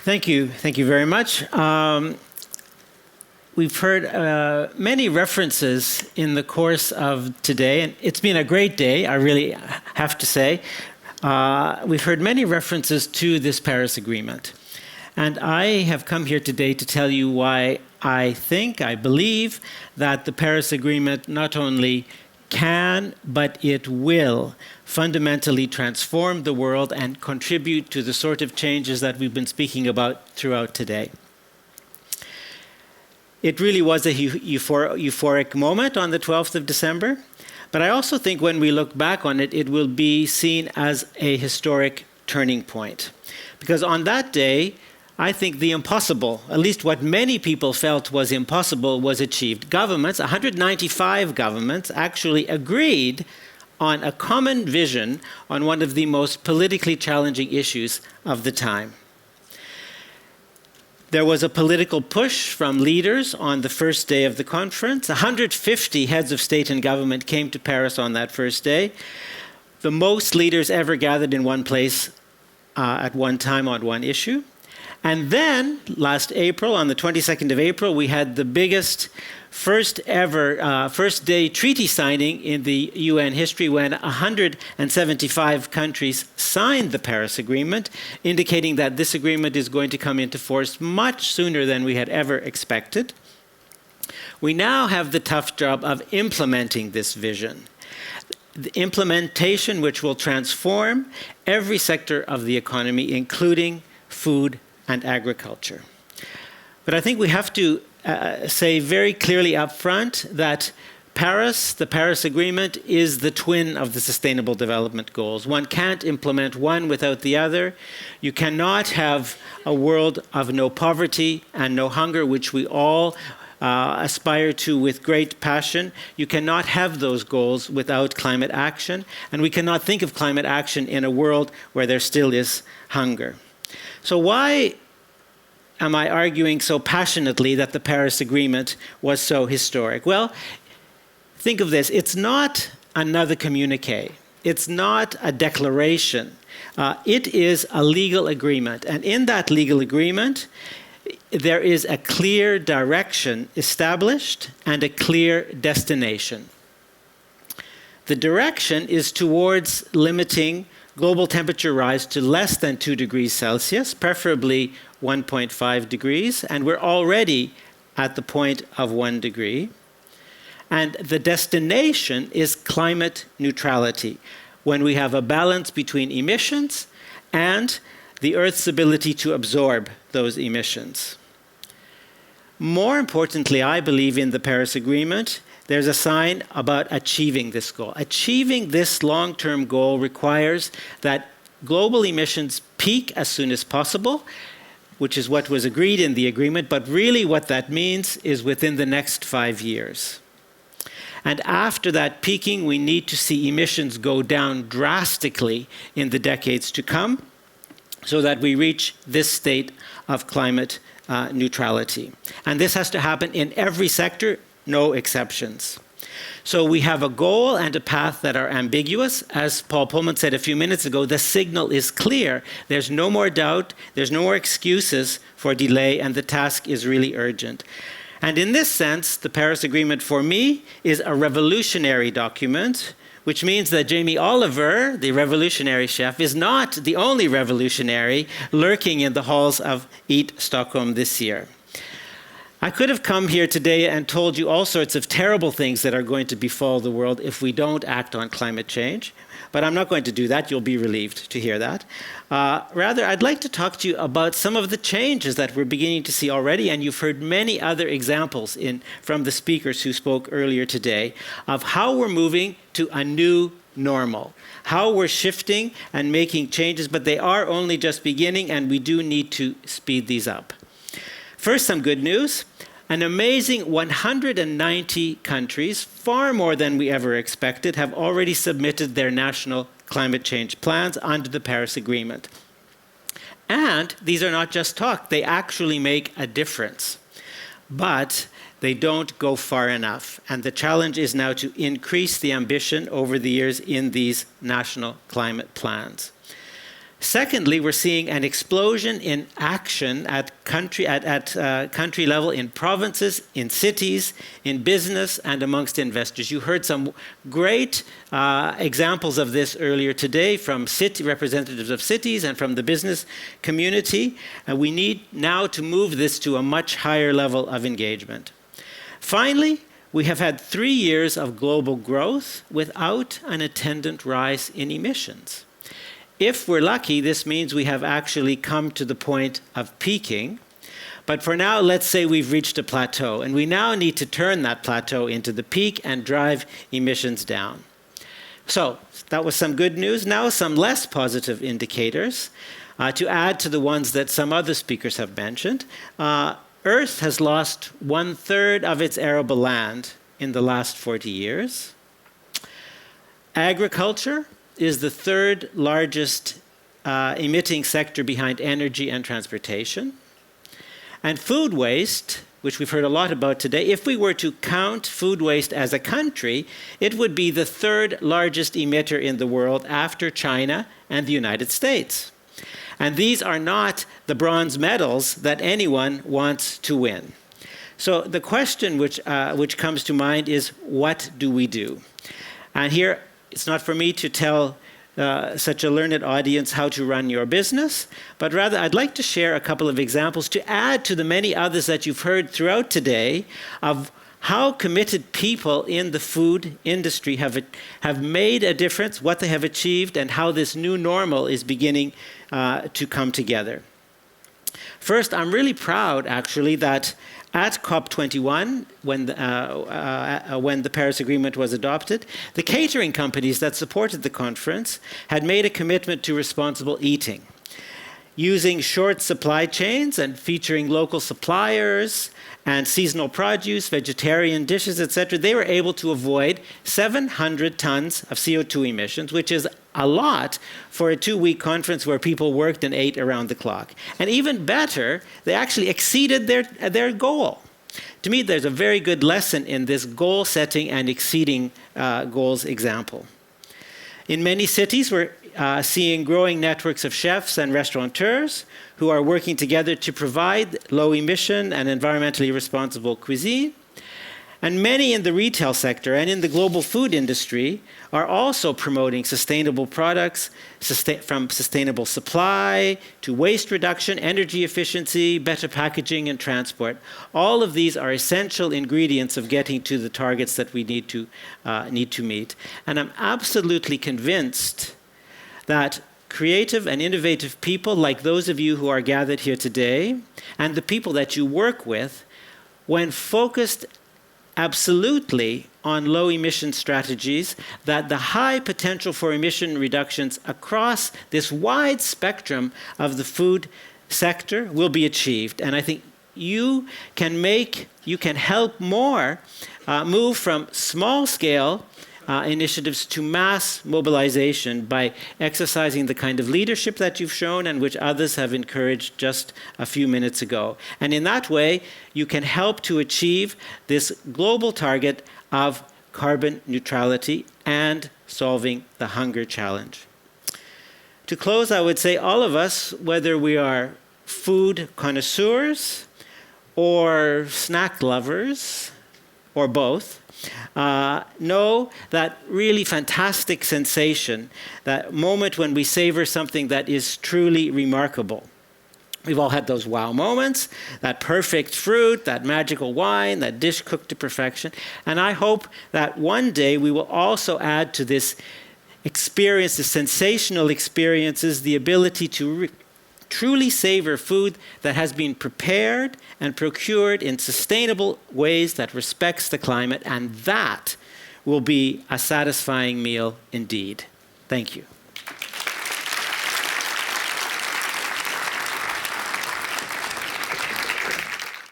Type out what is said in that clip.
Thank you. Thank you very much. We've heard many references in the course of today, and it's been a great day, I really have to say. We've heard many references to this Paris Agreement. And I have come here today to tell you why I believe that the Paris Agreement not only can, but it will fundamentally transform the world and contribute to the sort of changes that we've been speaking about throughout today. It really was a euphoric moment on the 12th of December, but I also think when we look back on it, it will be seen as a historic turning point. Because on that day, I think the impossible, at least what many people felt was impossible, was achieved. Governments, 195 governments, actually agreed on a common vision on one of the most politically challenging issues of the time. There was a political push from leaders on the first day of the conference. 150 heads of state and government came to Paris on that first day. The most leaders ever gathered in one place at one time on one issue. And then, last April, on the 22nd of April, we had the biggest first day treaty signing in the UN history when 175 countries signed the Paris Agreement, indicating that this agreement is going to come into force much sooner than we had ever expected. We now have the tough job of implementing this vision. The implementation which will transform every sector of the economy, including food and agriculture. But I think we have to say very clearly up front that the Paris Agreement, is the twin of the Sustainable Development Goals. One can't implement one without the other. You cannot have a world of no poverty and no hunger, which we all aspire to with great passion. You cannot have those goals without climate action, and we cannot think of climate action in a world where there still is hunger. So why am I arguing so passionately that the Paris Agreement was so historic? Well, think of this. It's not another communiqué. It's not a declaration. It is a legal agreement. And in that legal agreement, there is a clear direction established and a clear destination. The direction is towards limiting global temperature rise to less than 2 degrees Celsius, preferably 1.5 degrees, and we're already at the point of 1 degree. And the destination is climate neutrality, when we have a balance between emissions and the Earth's ability to absorb those emissions. More importantly, I believe in the Paris Agreement, there's a sign about achieving this goal. Achieving this long-term goal requires that global emissions peak as soon as possible, which is what was agreed in the agreement, but really what that means is within the next 5 years. And after that peaking, we need to see emissions go down drastically in the decades to come so that we reach this state of climate neutrality. And this has to happen in every sector, no exceptions. So we have a goal and a path that are ambiguous. As Paul Pullman said a few minutes ago, the signal is clear. There's no more doubt, there's no more excuses for delay, and the task is really urgent. And in this sense, the Paris Agreement for me is a revolutionary document, which means that Jamie Oliver, the revolutionary chef, is not the only revolutionary lurking in the halls of Eat Stockholm this year. I could have come here today and told you all sorts of terrible things that are going to befall the world if we don't act on climate change, but I'm not going to do that. You'll be relieved to hear that. Rather, I'd like to talk to you about some of the changes that we're beginning to see already, and you've heard many other examples from the speakers who spoke earlier today of how we're moving to a new normal, how we're shifting and making changes, but they are only just beginning, and we do need to speed these up. First, some good news. An amazing 190 countries, far more than we ever expected, have already submitted their national climate change plans under the Paris Agreement. And these are not just talk, they actually make a difference. But they don't go far enough. And the challenge is now to increase the ambition over the years in these national climate plans. Secondly, we're seeing an explosion in action at country level, in provinces, in cities, in business, and amongst investors. You heard some great examples of this earlier today from representatives of cities and from the business community. And we need now to move this to a much higher level of engagement. Finally, we have had 3 years of global growth without an attendant rise in emissions. If we're lucky, this means we have actually come to the point of peaking. But for now, let's say we've reached a plateau, and we now need to turn that plateau into the peak and drive emissions down. So that was some good news. Now some less positive indicators to add to the ones that some other speakers have mentioned. Earth has lost 1/3 of its arable land in the last 40 years. Agriculture is the 3rd largest emitting sector behind energy and transportation. And food waste, which we've heard a lot about today, if we were to count food waste as a country, it would be the 3rd largest emitter in the world after China and the United States. And these are not the bronze medals that anyone wants to win. So the question which comes to mind is, what do we do? And here, it's not for me to tell such a learned audience how to run your business, but rather I'd like to share a couple of examples to add to the many others that you've heard throughout today of how committed people in the food industry have made a difference, what they have achieved, and how this new normal is beginning to come together. First, I'm really proud, actually, that at COP21, when the Paris Agreement was adopted, the catering companies that supported the conference had made a commitment to responsible eating. Using short supply chains and featuring local suppliers and seasonal produce, vegetarian dishes, etc., they were able to avoid 700 tons of CO2 emissions, which is a lot for a 2-week conference where people worked and ate around the clock. And even better, they actually exceeded their goal. To me, there's a very good lesson in this goal setting and exceeding goals example. In many cities, we're seeing growing networks of chefs and restaurateurs who are working together to provide low emission and environmentally responsible cuisine. And many in the retail sector and in the global food industry are also promoting sustainable products, from sustainable supply to waste reduction, energy efficiency, better packaging, and transport. All of these are essential ingredients of getting to the targets that we need to meet. And I'm absolutely convinced that creative and innovative people like those of you who are gathered here today, and the people that you work with, when focused absolutely on low emission strategies, that the high potential for emission reductions across this wide spectrum of the food sector will be achieved. And I think you can help more move from small scale initiatives to mass mobilization by exercising the kind of leadership that you've shown and which others have encouraged just a few minutes ago. And in that way, you can help to achieve this global target of carbon neutrality and solving the hunger challenge. To close, I would say all of us, whether we are food connoisseurs or snack lovers or both, know that really fantastic sensation, that moment when we savor something that is truly remarkable. We've all had those wow moments, that perfect fruit, that magical wine, that dish cooked to perfection. And I hope that one day we will also add to this experience, the sensational experiences, the ability to truly savor food that has been prepared and procured in sustainable ways that respects the climate, and that will be a satisfying meal indeed. Thank you.